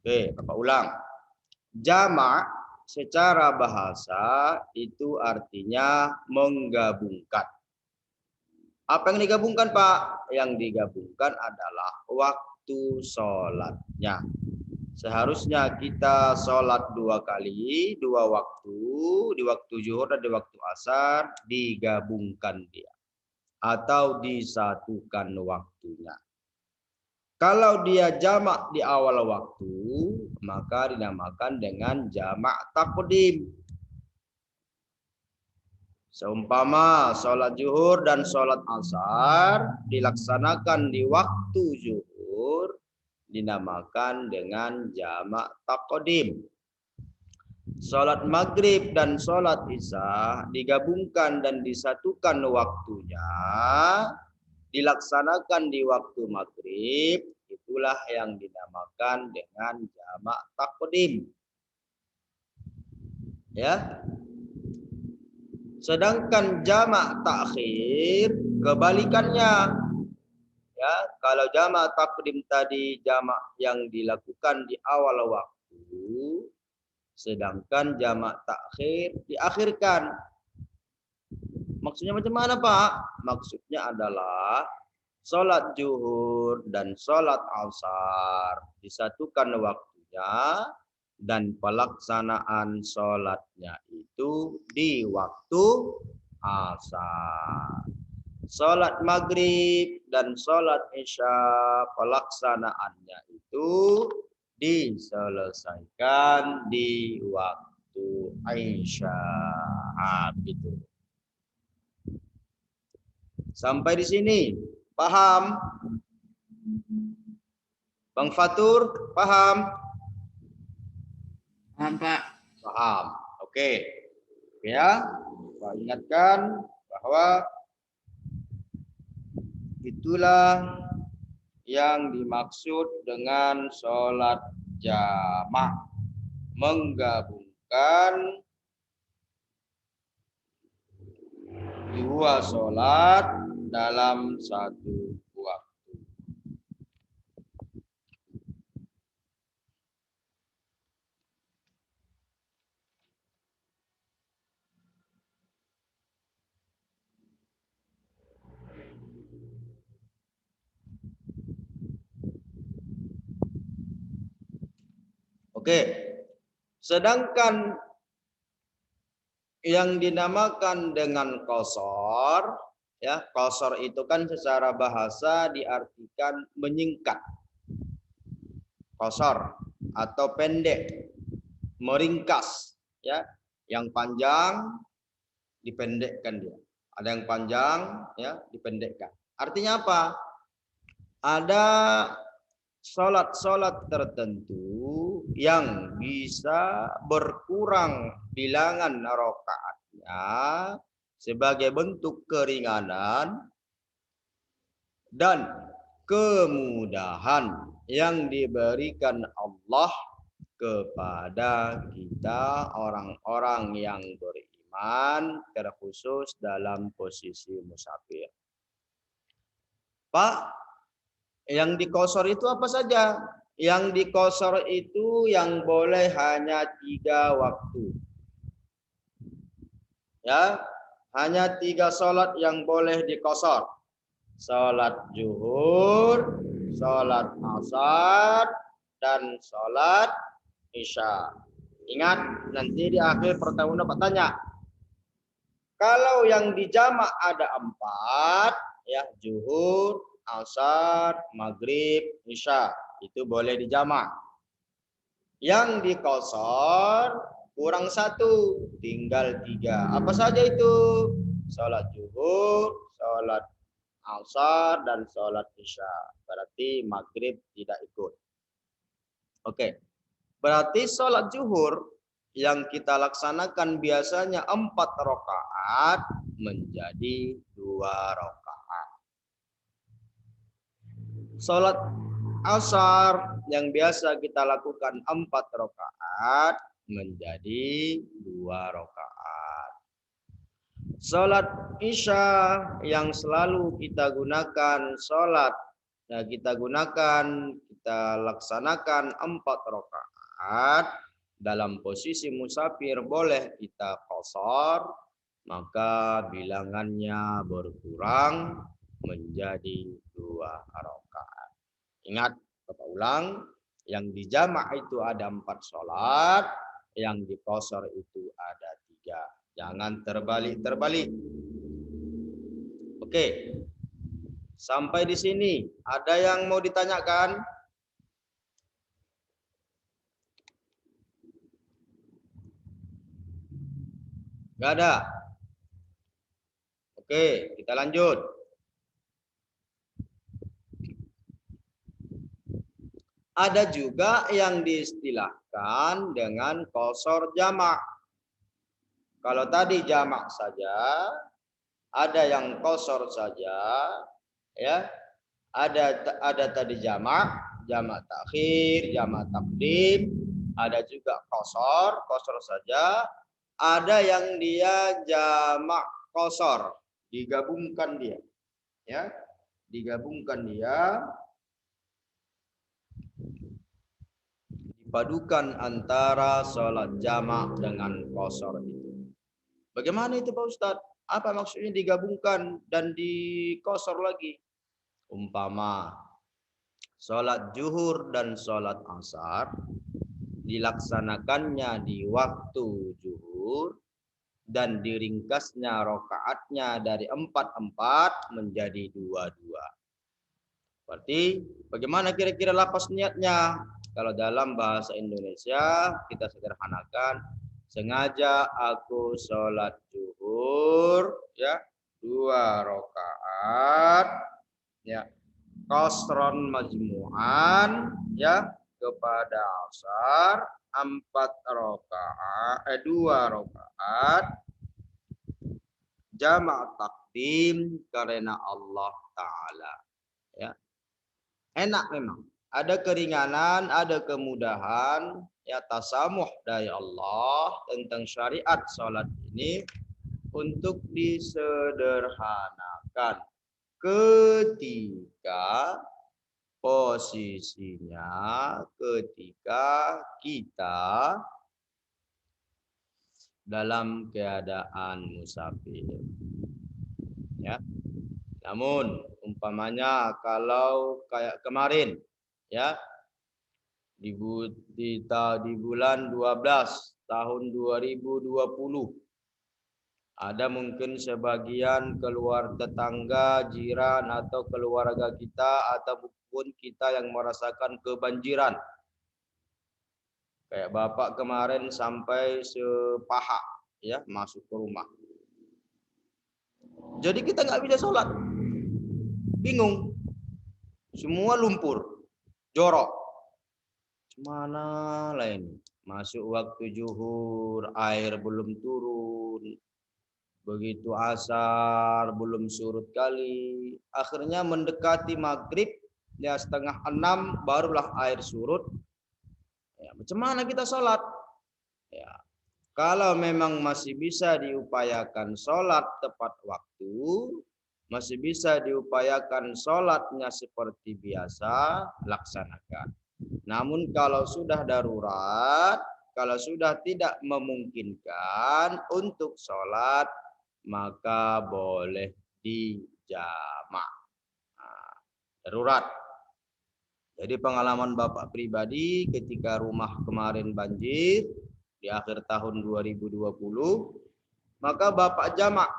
Oke, Bapak ulang. Jamak secara bahasa itu artinya menggabungkan. Apa yang digabungkan, Pak? Yang digabungkan adalah waktu sholatnya. Seharusnya kita sholat 2 kali, 2 waktu, di waktu zuhur dan di waktu asar, digabungkan dia. Atau disatukan waktunya. Kalau dia jamak di awal waktu, maka dinamakan dengan jamak takdim. Seumpama sholat zuhur dan sholat asar dilaksanakan di waktu zuhur, dinamakan dengan jamak takdim. Sholat maghrib dan sholat isya digabungkan dan disatukan waktunya, dilaksanakan di waktu maghrib, itulah yang dinamakan dengan jamak takdim. Ya. Sedangkan jamak takhir kebalikannya. Ya, kalau jamak takdim tadi jamak yang dilakukan di awal waktu, sedangkan jamak takhir diakhirkan. Maksudnya macam mana, Pak? Maksudnya adalah sholat zuhur dan sholat asar disatukan waktunya dan pelaksanaan sholatnya itu di waktu asar. Sholat maghrib dan sholat isya pelaksanaannya itu diselesaikan di waktu isya. Gitu. Sampai di sini paham? Bang Fatur paham? Paham, Pak. Paham. Oke. Ya, Pak ingatkan bahwa itulah yang dimaksud dengan sholat jamak, menggabungkan dua sholat dalam satu waktu. Oke, sedangkan yang dinamakan dengan qasar, ya, qasar itu kan secara bahasa diartikan menyingkat. Qasar atau pendek, meringkas, ya. Yang panjang dipendekkan dia. Ada yang panjang, ya, dipendekkan. Artinya apa? Ada sholat-sholat tertentu yang bisa berkurang bilangan rakaatnya sebagai bentuk keringanan dan kemudahan yang diberikan Allah kepada kita orang-orang yang beriman, terkhusus dalam posisi musafir. Pak, yang dikosor itu apa saja? Yang dikosor itu yang boleh hanya 3 waktu. Ya, hanya 3 sholat yang boleh dikosor. Sholat zuhur, sholat asar, dan sholat isya. Ingat, nanti di akhir pertemuan dapat tanya. Kalau yang dijamak ada 4, ya, zuhur, asar, maghrib, isya, itu boleh dijamak. Yang dikosor kurang 1, tinggal 3. Apa saja itu? Sholat zuhur, sholat asar, dan sholat isya. Berarti maghrib tidak ikut. Oke, berarti sholat zuhur yang kita laksanakan biasanya 4 rakaat menjadi 2 rakaat. Sholat asar yang biasa kita lakukan 4 rakaat menjadi 2 rakaat. Sholat isya yang selalu kita gunakan sholat kita gunakan, kita laksanakan 4 rakaat dalam posisi musafir, boleh kita qashar, maka bilangannya berkurang menjadi 2 rakaat. Ingat, Bapak ulang, yang di jamak itu ada 4 sholat, yang di qashar itu ada 3. Jangan terbalik-terbalik. Oke. Sampai di sini, ada yang mau ditanyakan? Nggak ada? Oke, kita lanjut. Ada juga yang diistilahkan dengan qashar jamak. Kalau tadi jamak saja, ada yang qashar saja, ya. Ada tadi jamak takhir, jamak takdim, ada juga qashar saja, ada yang dia jamak qashar, digabungkan dia, ya, digabungkan dia, dipadukan antara sholat jamak dengan qashar itu. Bagaimana itu Pak Ustadz? Apa maksudnya digabungkan dan di qashar lagi? Umpama sholat zuhur dan sholat asar dilaksanakannya di waktu zuhur dan diringkasnya rokaatnya dari 4 menjadi 2. Berarti bagaimana kira-kira lapas niatnya? Kalau dalam bahasa Indonesia kita sederhanakan, sengaja aku sholat zuhur, ya, 2 rakaat, ya, qashron majmu'an, ya, kepada asar 2 rakaat jamak takdim karena Allah Ta'ala, ya. Enak memang, ada keringanan, ada kemudahan, ya, tasamuh dari Allah tentang syariat sholat ini untuk disederhanakan ketika posisinya ketika kita dalam keadaan musafir, ya. Namun umpamanya kalau kayak kemarin, ya, di bulan 12 tahun 2020, ada mungkin sebagian keluar tetangga, jiran atau keluarga kita ataupun kita yang merasakan kebanjiran. Kayak Bapak kemarin sampai sepaha, ya, masuk ke rumah. Jadi kita nggak bisa sholat. Bingung. Semua lumpur. Jorok. Mana lain? Masuk waktu zuhur, air belum turun. Begitu asar belum surut kali. Akhirnya mendekati maghrib, ya, 5:30 barulah air surut. Ya, macam mana kita sholat? Ya, kalau memang masih bisa diupayakan sholat tepat waktu, masih bisa diupayakan sholatnya seperti biasa, laksanakan. Namun kalau sudah darurat, kalau sudah tidak memungkinkan untuk sholat, maka boleh dijamak. Nah, darurat. Jadi pengalaman Bapak pribadi ketika rumah kemarin banjir di akhir tahun 2020, maka Bapak jamak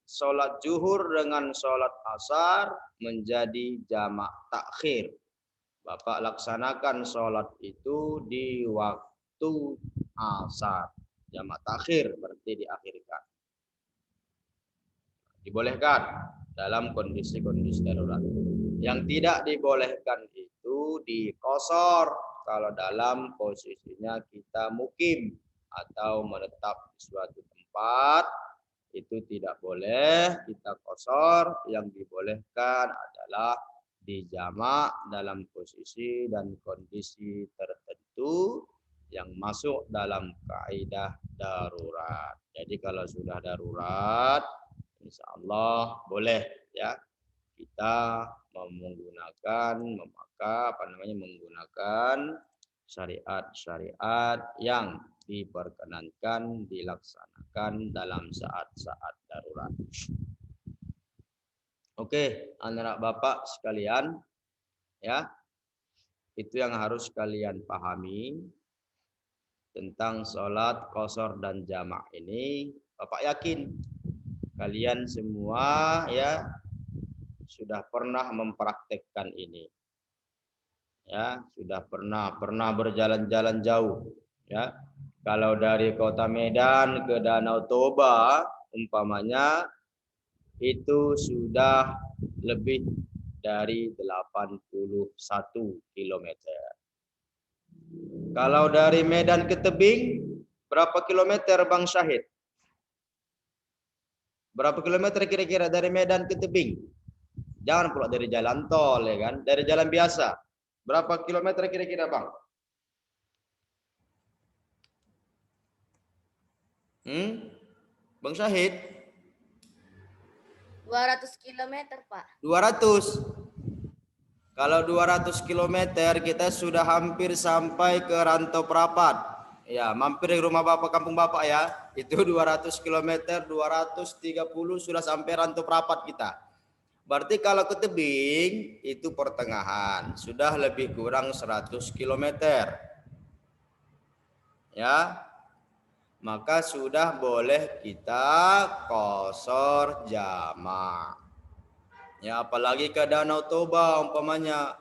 sholat zuhur dengan sholat asar menjadi jamak takhir. Bapak laksanakan sholat itu di waktu asar. Jamak takhir berarti diakhirkan. Dibolehkan dalam kondisi-kondisi darurat. Yang tidak dibolehkan itu di qashar kalau dalam posisinya kita mukim atau menetap di suatu tempat, itu tidak boleh kita qashar. Yang dibolehkan adalah dijamak dalam posisi dan kondisi tertentu yang masuk dalam kaidah darurat. Jadi kalau sudah darurat, insya Allah boleh, ya, kita menggunakan syariat-syariat yang diperkenankan dilaksanakan dalam saat-saat darurat. Oke, anak-anak Bapak sekalian, ya. Itu yang harus kalian pahami tentang sholat qashar dan jamak ini. Bapak yakin kalian semua ya sudah pernah mempraktekkan ini. Ya, sudah pernah berjalan-jalan jauh, ya. Kalau dari Kota Medan ke Danau Toba umpamanya itu sudah lebih dari 81 kilometer. Kalau dari Medan ke Tebing berapa kilometer Bang Syahid? Berapa kilometer kira-kira dari Medan ke Tebing? Jangan pula dari jalan tol ya kan, dari jalan biasa. Berapa kilometer kira-kira Bang? Bang Syahid? 200 kilometer, Pak. 200. Kalau 200 kilometer kita sudah hampir sampai ke Rantau Prapat. Ya, mampir di rumah Bapak, kampung Bapak ya. Itu 200 kilometer, 230 sudah sampai Rantau Prapat kita. Berarti kalau ke Tebing itu pertengahan, sudah lebih kurang 100 kilometer. Ya. Maka sudah boleh kita qashar jamak. Ya, apalagi ke Danau Toba umpamanya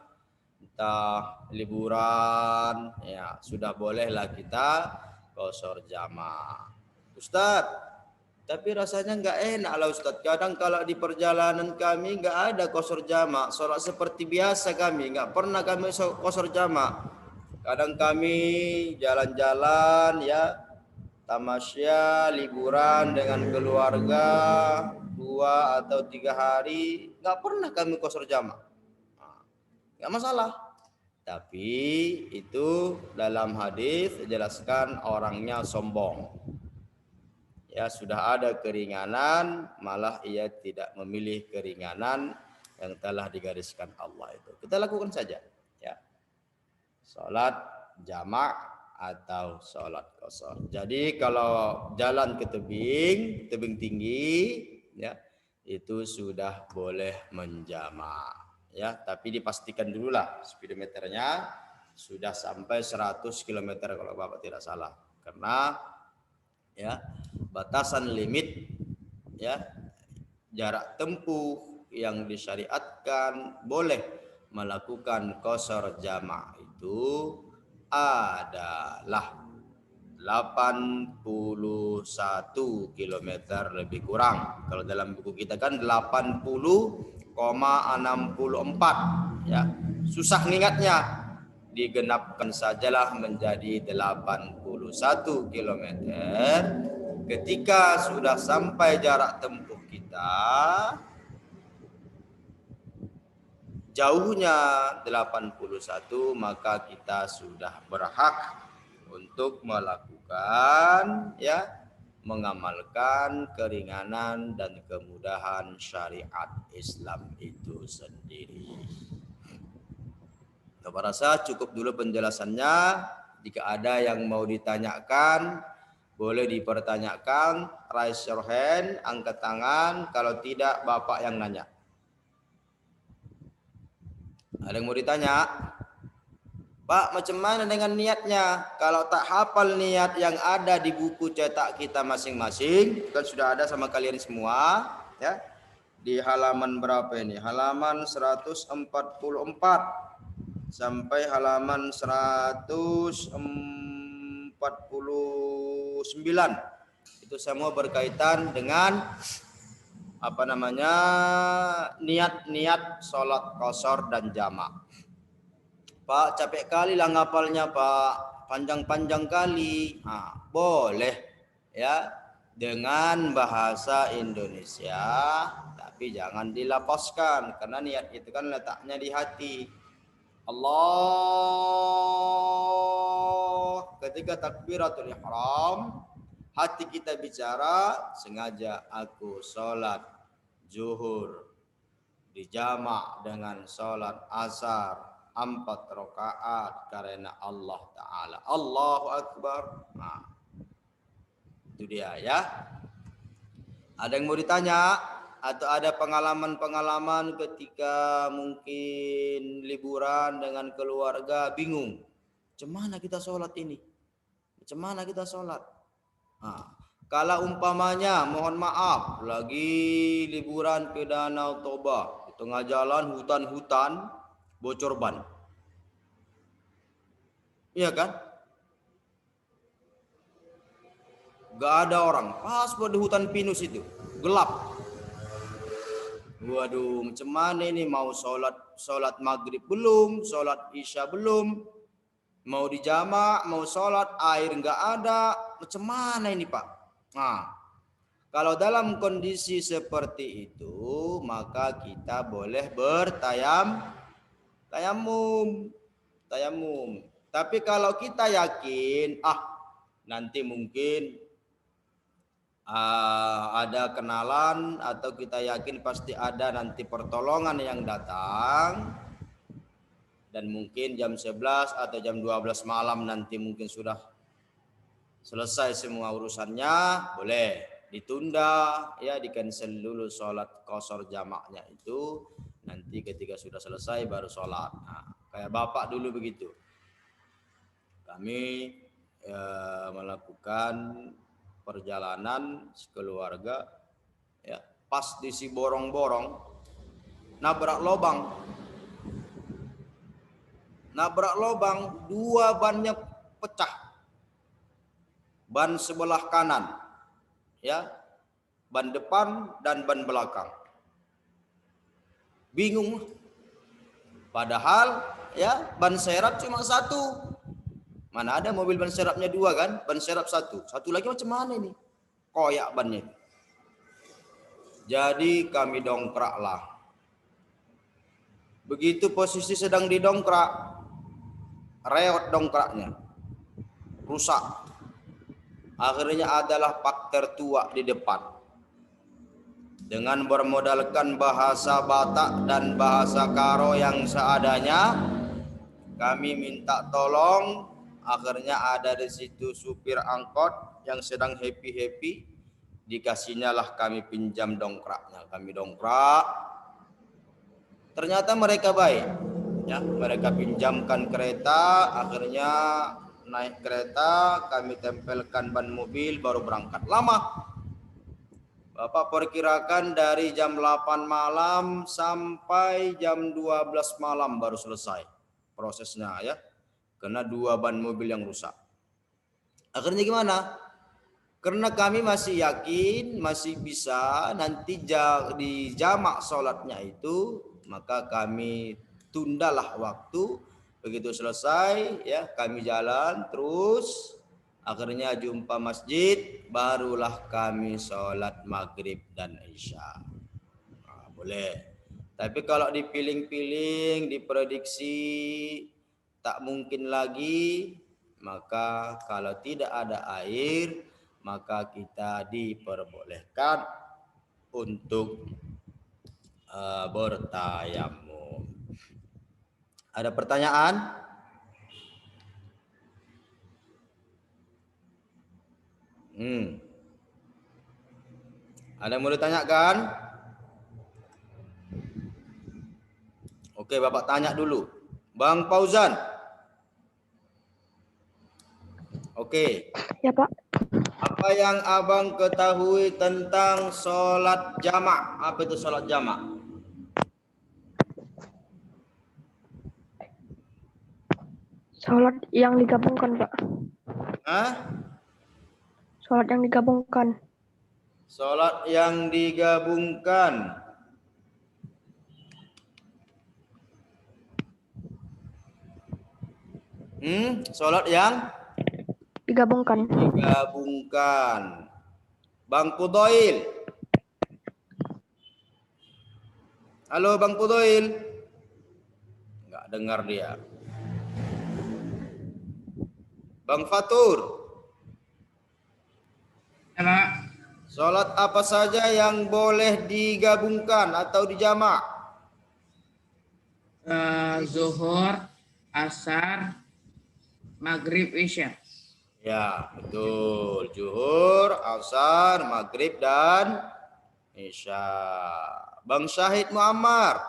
entah liburan, ya sudah bolehlah kita qashar jamak. Ustadz, tapi rasanya nggak enak lah Ustadz. Kadang kalau di perjalanan kami nggak ada qashar jamak, sholat seperti biasa kami, nggak pernah kami qashar jamak. Kadang kami jalan-jalan ya, tamasya, liburan dengan keluarga 2 atau 3 hari, nggak pernah kami qashar jamak. Nggak masalah. Tapi itu dalam hadis jelaskan orangnya sombong. Ya sudah ada keringanan, malah ia tidak memilih keringanan yang telah digariskan Allah itu. Kita lakukan saja. Ya. Salat jamak atau sholat qashar. Jadi kalau jalan ke tebing tinggi, ya itu sudah boleh menjamak, ya. Tapi dipastikan dulu lah speedometernya sudah sampai 100 km kalau Bapak tidak salah, karena ya batasan limit ya jarak tempuh yang disyariatkan boleh melakukan qashar jamak itu adalah 81 km lebih kurang. Kalau dalam buku kita kan 80,64 ya. Susah ngingatnya. Digenapkan sajalah menjadi 81 km. Ketika sudah sampai jarak tempuh kita jauhnya 81, maka kita sudah berhak untuk melakukan ya mengamalkan keringanan dan kemudahan syariat Islam itu sendiri. Saya rasa cukup dulu penjelasannya. Jika ada yang mau ditanyakan, boleh dipertanyakan, raise your hand, angkat tangan. Kalau tidak, Bapak yang nanya. Ada yang mau ditanya? Pak, macam mana dengan niatnya? Kalau tak hafal niat yang ada di buku cetak kita masing-masing, kan sudah ada sama kalian semua, ya. Di halaman berapa ini? Halaman 144 sampai halaman 149. Itu semua berkaitan dengan apa namanya? Niat-niat sholat qashar dan jamak. Pak, capek kali lah ngapalnya Pak, panjang-panjang kali. Boleh ya dengan bahasa Indonesia, tapi jangan dilafazkan karena niat itu kan letaknya di hati. Allah ketika takbiratul ihram, hati kita bicara sengaja aku sholat zuhur dijamak dengan sholat asar 4 rakaat karena Allah Ta'ala. Allahu Akbar. Nah, itu dia ya. Ada yang mau ditanya? Atau ada pengalaman-pengalaman ketika mungkin liburan dengan keluarga bingung. Macam mana kita sholat ini? Macam mana kita sholat? Nah, kalau umpamanya, mohon maaf, lagi liburan ke Danau Toba, di tengah jalan hutan-hutan, bocor ban. Iya kan? Gak ada orang, pas buat di hutan pinus itu, gelap. Waduh, macam mana ini, mau sholat maghrib belum, sholat isya belum, mau dijamak, mau sholat, air nggak ada, macam mana ini Pak? Nah, kalau dalam kondisi seperti itu, maka kita boleh tayamum. Tapi kalau kita yakin, nanti mungkin ada kenalan atau kita yakin pasti ada nanti pertolongan yang datang, dan mungkin jam 11 atau jam 12 malam nanti mungkin sudah selesai semua urusannya, boleh ditunda ya, di cancel dulu sholat qashar jamaknya itu, nanti ketika sudah selesai baru sholat. Nah, kayak bapak dulu begitu, kami melakukan perjalanan sekeluarga ya, pas di Siborong-borong nabrak lobang, 2 bannya pecah, ban sebelah kanan ya, ban depan dan ban belakang. Bingung, padahal ya ban serap cuma 1. Mana ada mobil ban serapnya 2 kan? Ban serap 1 lagi macam mana ini? Koyak bannya. Jadi kami dongkraklah. Begitu posisi sedang didongkrak, reot dongkraknya, rusak. Akhirnya adalah pak tertua di depan. Dengan bermodalkan bahasa Batak dan bahasa Karo yang seadanya, kami minta tolong. Akhirnya ada di situ supir angkot yang sedang happy, dikasihnya lah kami pinjam dongkraknya. Kami dongkrak, ternyata mereka baik ya, mereka pinjamkan kereta. Akhirnya naik kereta, kami tempelkan ban mobil, baru berangkat. Lama, Bapak perkirakan dari jam 8 malam sampai jam 12 malam baru selesai prosesnya ya, karena 2 ban mobil yang rusak. Akhirnya gimana? Karena kami masih yakin masih bisa nanti di jamak sholatnya itu, maka kami tundalah waktu. Begitu selesai ya, kami jalan terus. Akhirnya jumpa masjid, barulah kami sholat maghrib dan isya. Nah, boleh. Tapi kalau dipiling-piling, diprediksi tak mungkin lagi, maka kalau tidak ada air, maka kita diperbolehkan untuk bertayamum. Ada pertanyaan? Ada yang mau ditanyakan? Oke, Bapak tanya dulu. Bang Fauzan. Oke. Ya, Pak. Apa yang Abang ketahui tentang sholat jamak? Apa itu sholat jamak? Sholat yang digabungkan, Pak. Hah? Sholat yang digabungkan. Sholat yang digabungkan. Sholat yang Digabungkan. Bang Pudoil. Halo Bang Pudoil. Enggak dengar dia. Bang Fatur. Ya, Pak. Sholat apa saja yang boleh digabungkan atau dijamak? Zuhur, asar, maghrib, isya. Ya, betul. Zuhur, asar, maghrib, dan isya. Bang Syahid Muammar.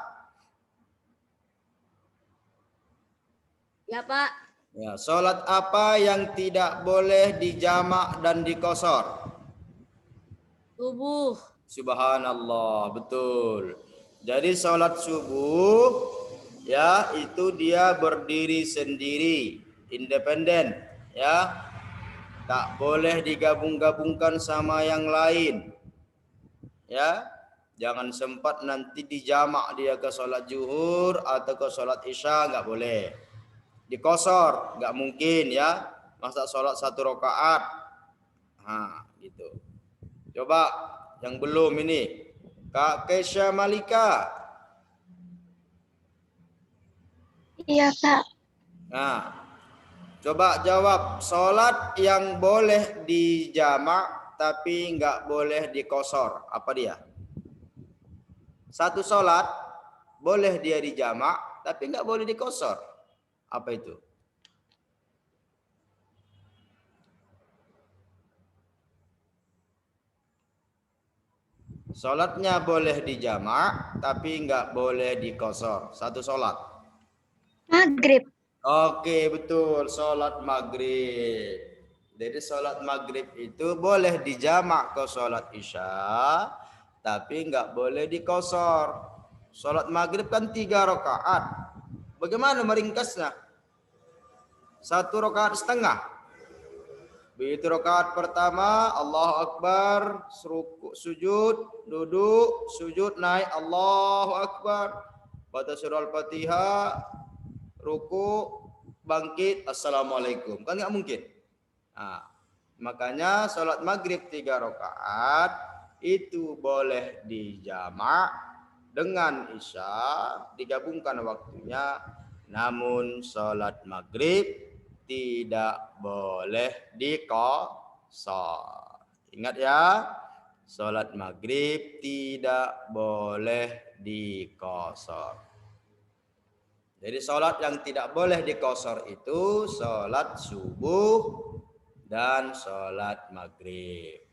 Ya, Pak. Ya, sholat apa yang tidak boleh dijamak dan dikosor? Subuh. Subhanallah, betul. Jadi sholat subuh, ya itu dia berdiri sendiri, independen, ya. Tak boleh digabung-gabungkan sama yang lain. Ya, jangan sempat nanti dijamak dia ke sholat zuhur atau ke sholat isya, nggak boleh. Dikosor, nggak mungkin ya. Masa sholat 1 rakaat, nah gitu. Coba yang belum ini, Kak Kesha Malika. Iya, Kak. Nah, coba jawab, sholat yang boleh dijamak tapi nggak boleh dikosor, apa dia? Satu sholat boleh dia dijamak tapi nggak boleh dikosor. Apa itu? Sholatnya boleh dijamak tapi nggak boleh dikosor. Satu sholat. Maghrib. Oke, betul. Sholat maghrib. Jadi sholat maghrib itu boleh dijamak ke sholat isya tapi nggak boleh dikosor. Sholat maghrib kan 3 rakaat. Bagaimana meringkasnya? 1 rakaat setengah. Begitu rakaat pertama, Allahu Akbar, sujud, duduk, sujud, naik, Allahu Akbar. Baca surah Al-Fatihah, ruku, bangkit, Assalamualaikum. Kan nggak mungkin. Nah, makanya sholat maghrib 3 rakaat itu boleh dijamak dengan isya, digabungkan waktunya. Namun sholat maghrib tidak boleh dikosor. Ingat ya, sholat maghrib tidak boleh dikosor. Jadi sholat yang tidak boleh dikosor itu sholat subuh dan sholat maghrib.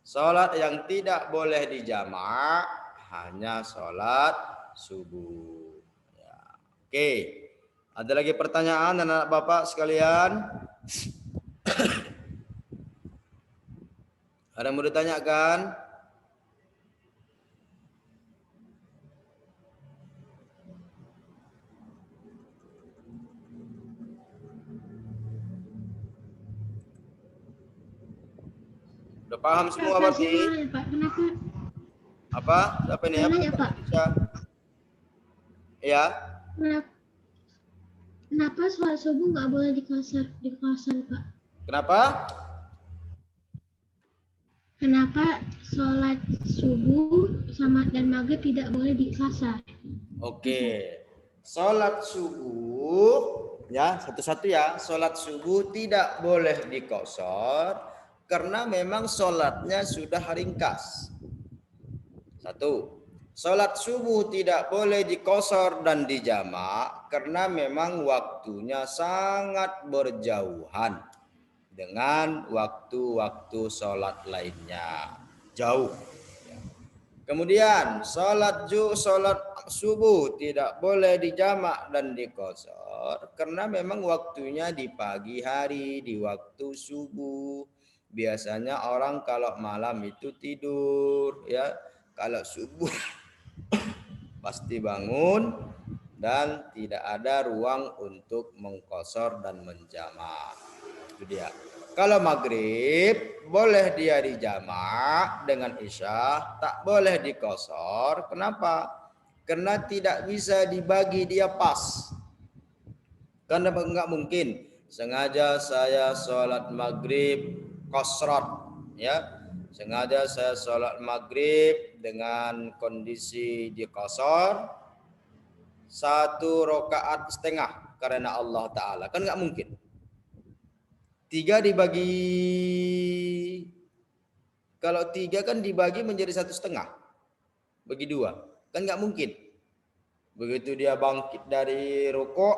Sholat yang tidak boleh dijamak hanya sholat subuh. Ya. Oke. Ada lagi pertanyaan anak bapak sekalian? Ada yang mau ditanyakan? Udah paham semua berarti? Pak, kenapa? Apa? Apa ini? Apa? Ya, Pak. Ya. Kenapa sholat subuh nggak boleh dikosor, Pak? Kenapa? Kenapa sholat subuh sama dan maghrib tidak boleh dikasar? Oke. Sholat subuh, ya satu-satu ya. Sholat subuh tidak boleh dikosor karena memang sholatnya sudah ringkas. Satu. Sholat subuh tidak boleh dikosor dan dijamak karena memang waktunya sangat berjauhan dengan waktu-waktu sholat lainnya. Jauh. Kemudian sholat subuh tidak boleh dijamak dan dikosor karena memang waktunya di pagi hari, di waktu subuh. Biasanya orang kalau malam itu tidur, ya. Kalau subuh pasti bangun dan tidak ada ruang untuk mengkosor dan menjamak. Itu dia. Kalau maghrib boleh dia dijamak dengan isya, tak boleh dikosor. Kenapa? Karena tidak bisa dibagi dia pas. Karena enggak mungkin sengaja saya sholat maghrib kosrot, ya. Sengaja saya sholat maghrib dengan kondisi dikosor 1,5 rakaat karena Allah Ta'ala. Kan nggak mungkin. 3 dibagi, kalau 3 kan dibagi menjadi 1,5. Bagi 2. Kan nggak mungkin. Begitu dia bangkit dari rukuk,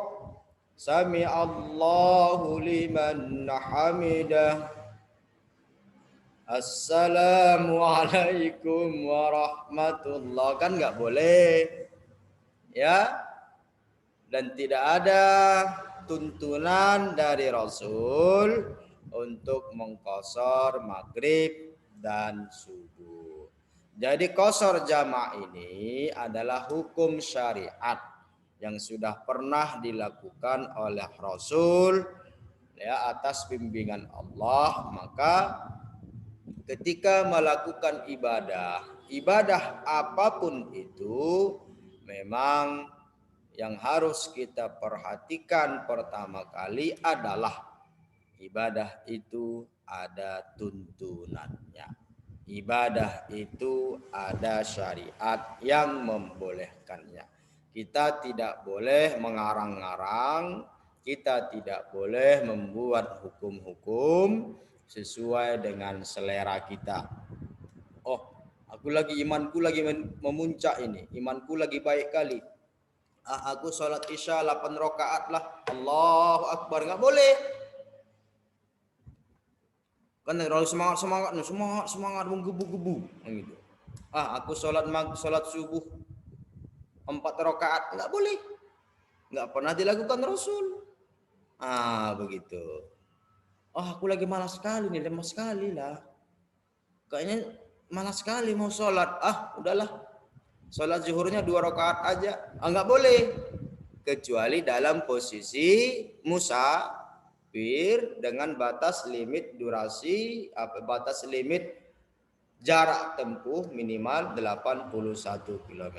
sami Allahu liman hamidah. Assalamualaikum warahmatullah. Kan nggak boleh. Ya. Dan tidak ada tuntunan dari Rasul untuk mengqashar maghrib dan subuh. Jadi qashar jama' ini adalah hukum syariat yang sudah pernah dilakukan oleh Rasul ya atas bimbingan Allah. Maka ketika melakukan ibadah apapun itu, memang yang harus kita perhatikan pertama kali adalah ibadah itu ada tuntunannya. Ibadah itu ada syariat yang membolehkannya. Kita tidak boleh mengarang-arang, kita tidak boleh membuat hukum-hukum sesuai dengan selera kita. Oh, imanku lagi memuncak ini, imanku lagi baik kali. Aku sholat isya 8 rakaat lah. Allahu Akbar. Nggak boleh. Kan terlalu semangat menggebu-gebu gitu. Aku sholat subuh 4 rakaat. Nggak boleh. Nggak pernah dilakukan Rasul. Begitu. Aku lagi malas sekali nih, lemas sekali lah. Kayaknya malas sekali mau sholat. Udahlah. Sholat zuhurnya 2 rakaat aja. Nggak boleh. Kecuali dalam posisi musafir dengan batas limit durasi, batas limit jarak tempuh minimal 81 km.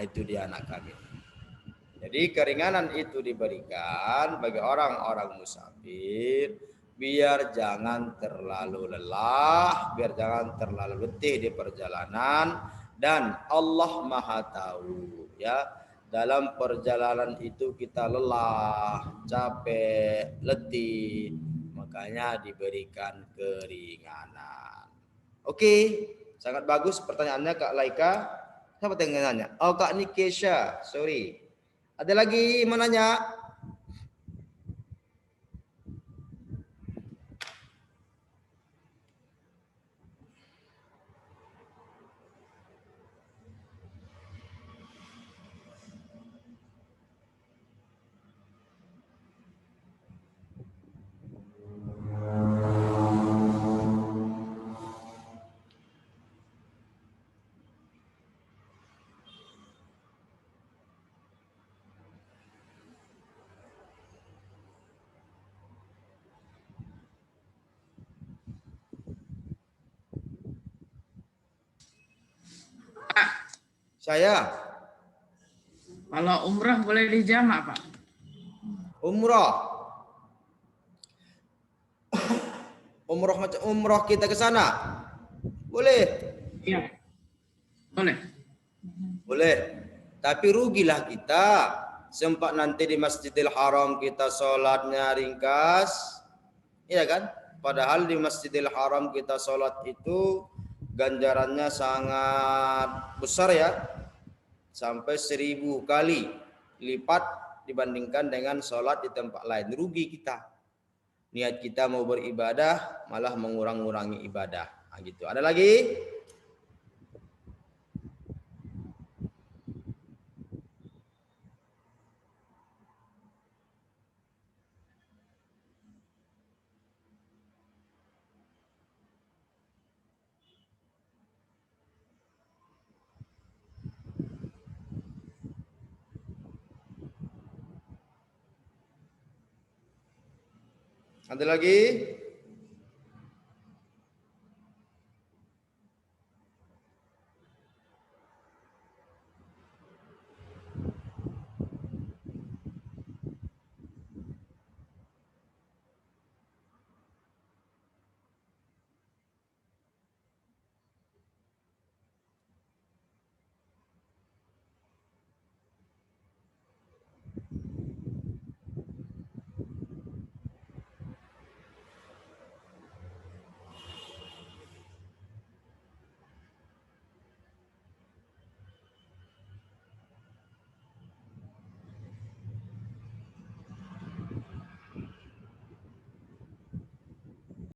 Itu dia anak kami. Jadi keringanan itu diberikan bagi orang-orang musafir biar jangan terlalu lelah, biar jangan terlalu letih di perjalanan. Dan Allah Maha tahu ya, dalam perjalanan itu kita lelah, capek, letih, makanya diberikan keringanan. Oke, sangat bagus pertanyaannya Kak Laika. Siapa yang nanya? Kak Nikesha, sorry. Ada lagi mau nanya? Saya. Kalau umrah boleh dijamak, Pak? Umrah macam umrah kita ke sana. Boleh? Iya. Boleh. Boleh. Tapi rugilah kita. Sempat nanti di Masjidil Haram kita sholatnya ringkas. Iya kan? Padahal di Masjidil Haram kita sholat itu ganjarannya sangat besar ya, sampai 1000 kali lipat dibandingkan dengan sholat di tempat lain. Rugi kita. Niat kita mau beribadah malah mengurang-urangi ibadah. Gitu. Ada lagi? Ada lagi?